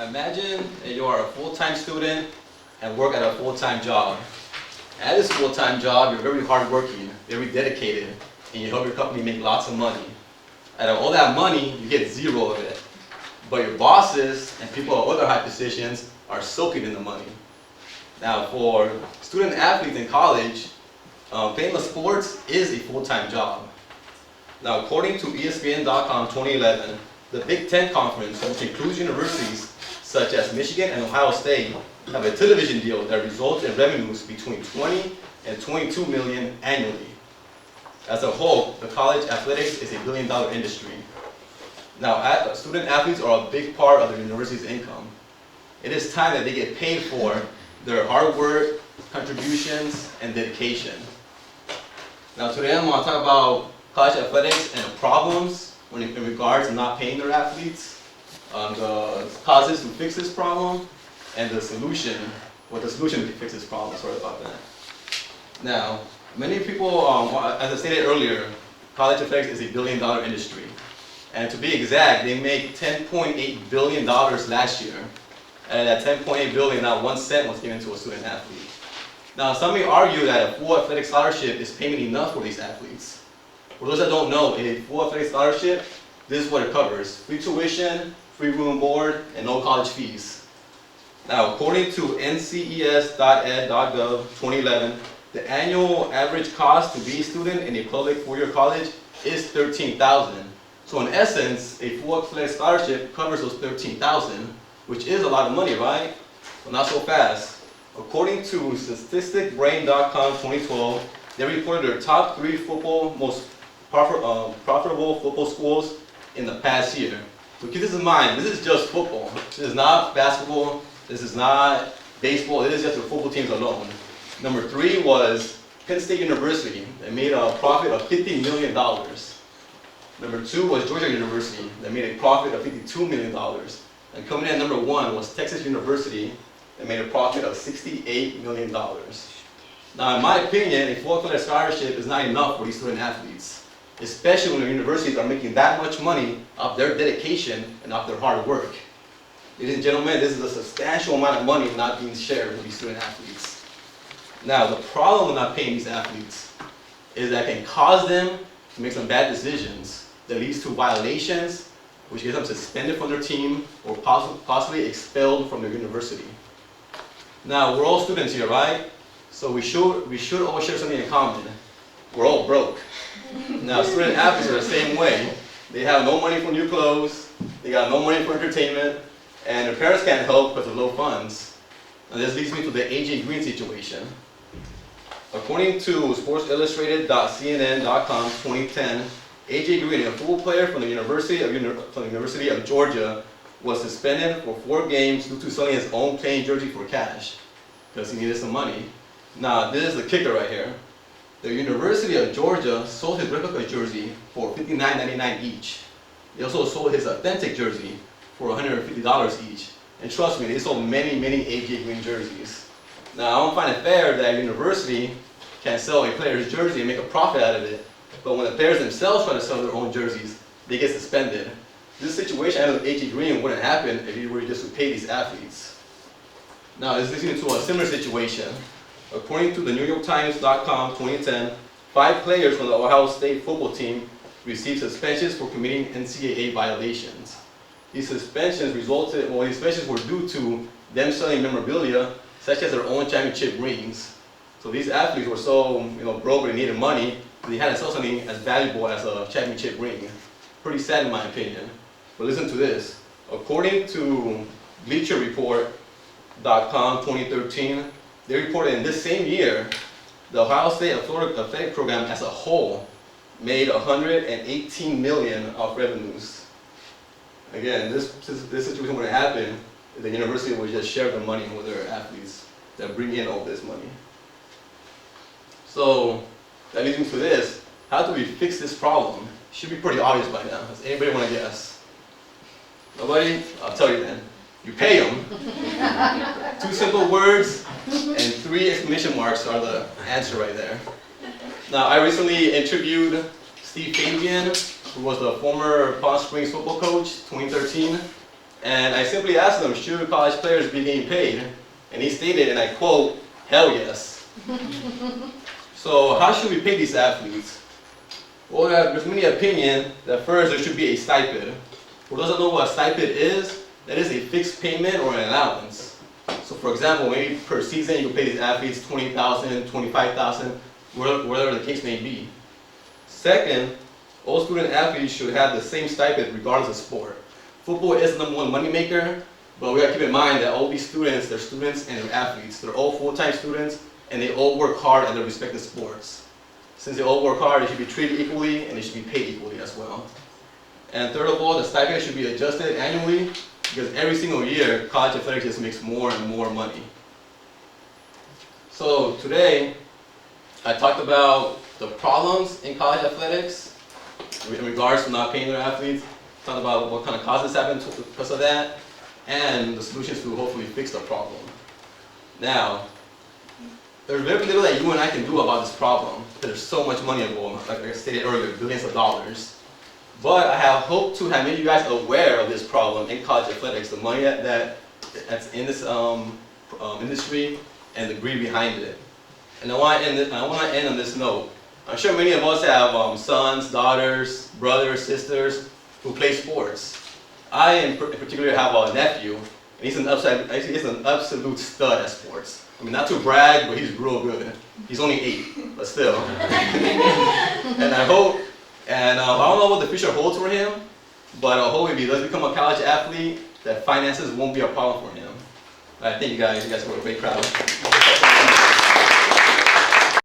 Imagine that you are a full-time student and work at a full-time job. At this full-time job, you're very hardworking, very dedicated, and you help your company make lots of money. Out of all that money, you get zero of it. But your bosses and people at other high positions are soaking in the money. Now, for student athletes in college, playing the sports is a full-time job. Now, according to ESPN.com 2011, the Big Ten Conference, which includes universities such as Michigan and Ohio State, have a television deal that results in revenues between 20 and 22 million annually. As a whole, the college athletics is a billion-dollar industry. Now, student athletes are a big part of the university's income. It is time that they get paid for their hard work, contributions, and dedication. Now, today I'm going to talk about college athletics and the problems in regards to not paying their athletes, the causes to fix this problem, and the solution to fix this problem. Sorry about that. Now, many people, as I stated earlier, college athletics is a billion-dollar industry. And to be exact, they made $10.8 billion last year. And that $10.8 billion, not 1 cent was given to a student athlete. Now, some may argue that a full athletic scholarship is payment enough for these athletes. For those that don't know, a full athletic scholarship, this is what it covers: free tuition, free room and board, and no college fees. Now, according to nces.ed.gov 2011, the annual average cost to be a student in a public four-year college is $13,000. So in essence, a full athletic scholarship covers those $13,000, which is a lot of money, right? But not so fast. According to statisticbrain.com 2012, they reported their top 3 most profitable football schools in the past year. So keep this in mind, this is just football. This is not basketball, this is not baseball, it is just the football teams alone. Number 3 was Penn State University. They made a profit of $50 million. Number 2 was Georgia University. They made a profit of $52 million. And coming in at number 1 was Texas University. They made a profit of $68 million. Now, in my opinion, a full athletic scholarship is not enough for these student athletes, especially when the universities are making that much money off their dedication and off their hard work. Ladies and gentlemen, this is a substantial amount of money not being shared with these student athletes. Now, the problem with not paying these athletes is that it can cause them to make some bad decisions that leads to violations, which gets them suspended from their team or possibly expelled from their university. Now, we're all students here, right? So we should all share something in common. We're all broke. Now, student athletes are the same way. They have no money for new clothes, they got no money for entertainment, and their parents can't help because of low funds. And this leads me to the A.J. Green situation. According to SportsIllustrated.cnn.com 2010, A.J. Green, a football player from the University of Georgia, was suspended for 4 games due to selling his own playing jersey for cash because he needed some money. Now, this is the kicker right here. The University of Georgia sold his replica jersey for $59.99 each. They also sold his authentic jersey for $150 each. And trust me, they sold many, many A.J. Green jerseys. Now, I don't find it fair that a university can sell a player's jersey and make a profit out of it, but when the players themselves try to sell their own jerseys, they get suspended. This situation with A.J. Green wouldn't happen if you were just to pay these athletes. Now, this leads me to a similar situation. According to the NewYorkTimes.com 2010, 5 players from the Ohio State football team received suspensions for committing NCAA violations. These suspensions were due to them selling memorabilia, such as their own championship rings. So these athletes were so broke and needed money, they had to sell something as valuable as a championship ring. Pretty sad in my opinion. But listen to this. According to BleacherReport.com 2013, they reported in this same year, the Ohio State athletic program as a whole made $118 million of revenues. Again, this situation wouldn't happen if the university would just share the money with their athletes that bring in all this money. So that leads me to this. How do we fix this problem? Should be pretty obvious by now. Does anybody want to guess? Nobody? I'll tell you then. You pay them. 2 simple words and 3 exclamation marks are the answer right there. Now, I recently interviewed Steve Fabian, who was the former Palm Springs football coach, 2013. And I simply asked him, should college players be getting paid? And he stated, and I quote, hell yes. So how should we pay these athletes? Well, there's many opinions that first there should be a stipend. Who doesn't know what a stipend is, that is a fixed payment or an allowance. So for example, maybe per season you pay these athletes $20,000, $25,000, whatever the case may be. Second, all student athletes should have the same stipend regardless of sport. Football is the #1 moneymaker, but we gotta keep in mind that all these students, they're students and they're athletes. They're all full-time students and they all work hard at their respective sports. Since they all work hard, they should be treated equally and they should be paid equally as well. And third of all, the stipend should be adjusted annually because every single year, college athletics just makes more and more money. So today, I talked about the problems in college athletics in regards to not paying their athletes, talked about what kind of causes happen because of that, and the solutions to hopefully fix the problem. Now, there's very little that you and I can do about this problem because there's so much money involved, like I stated earlier, billions of dollars. But I have hoped to have made you guys aware of this problem in college athletics, the money that's in this industry and the greed behind it. And I want to end on this note. I'm sure many of us have sons, daughters, brothers, sisters who play sports. I in particular have a nephew, and he's an absolute stud at sports. I mean, not to brag, but he's real good. He's only 8, but still. And I hope, and I don't know what the future holds for him, but I hope if he does become a college athlete, that finances won't be a problem for him. I thank you guys. You guys were a great crowd.